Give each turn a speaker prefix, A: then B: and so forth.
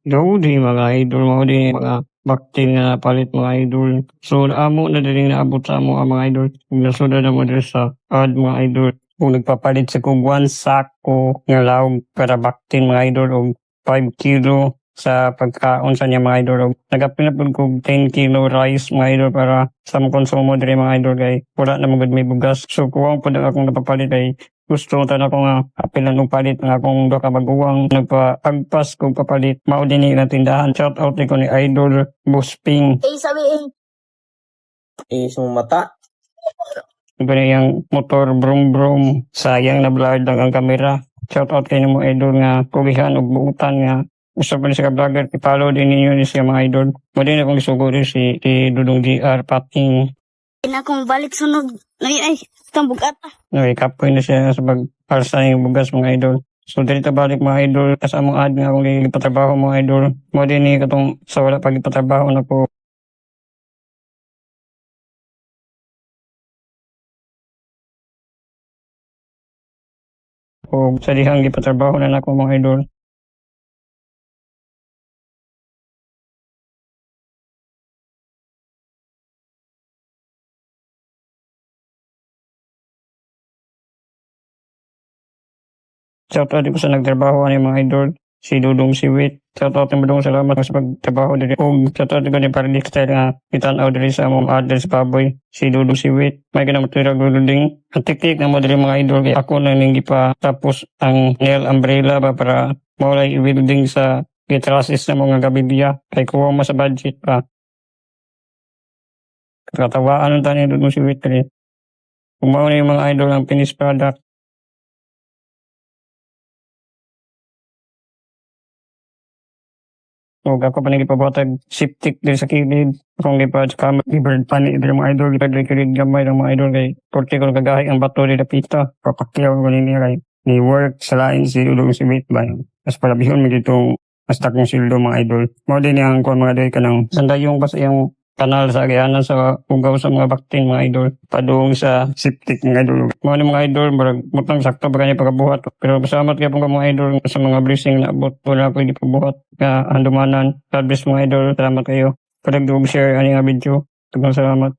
A: Daw di mga idol mao di mga baktil nga napalit mga idol. So amo na diri naabot sa amo ang mga idol. Ug nasunod na mo diri sa ad mga idol. Kung nagpapalit sa kog 1 sako nga lawg para baktil mga idol og 5 kilo sa pagkaon sa niya mga idol. Og nagapil na pud kog 10 kilo rice mga idol para sa mga konsumo diri mga idol kay wala na magud may bugas. So kuwang pud akong napapalit kay gusto ta na ko nga apilan og palit nga akong duha ka baguwang nagpaagpas kog papalit mao dinhi nga tindahan. Shout out ni ko ni Idol Busping.
B: sabihin. Isang mata.
A: Iba na yung motor brum brum. Sayang na blurred lang ang kamera. Shout out kayo mo idol nga kugihan og buutan nga gusto pa ni sa vlogger i-follow din ninyo ni siya mga idol. Mo din akong isugo rin si Dudong DR Pating.
B: Na akong balik sunod. Ay, itong bugat.
A: Kapoy na siya sa pag-alsa ng bugas mga idol. So dito balik mga idol kasama ad nga akong ipatrabaho mga idol. Mo din ni katong sa wala pag ipatrabaho na po. O sa dihang ipatrabaho na nako mga idol. Shout out ko sa nagtrabaho ni mga idol. Si Dudong Siwit. Shout out mo dong salamat sa pagtrabaho diri. Og shout out ko ni Pardik Style nga itan-aw diri sa among address Baboy. Si Dudong Siwit. May kinamatura guluding. Ang teknik na mo diri mga idol kay ako na ning gipa tapos ang nail umbrella ba para maulay i-building sa gitrasis na mga gabibiya. Kay kuha mo sa budget pa. Katawaan ang tani Dudong Siwit kay kung mao na yung mga idol ang finished product. O ako pa nagipabuhatag septic din sa kilid. Kung gipa sa bird pani diri mga idol gitag kilid gamay ng mga idol kay porte ko nagagahi ang bato diri pita. Papakyaw ko nini kay ni work sa lain si Dudong Siwit ba. Mas palabihon mi dito mas takong sildo mga idol. Mao din ang kon mga day kanang sandayong basta yung kanal sa agianan sa ugaw sa mga bakting mga idol padung sa septic mga idol. Mao ni mga idol murag mutang sakto ba kanya pagabuhat pero pasalamat kay pong mga idol sa mga blessing na abot wala ko di pabuhat nga handumanan. God bless mga idol, salamat kayo. Kadagdog share ani nga video. Tugong salamat.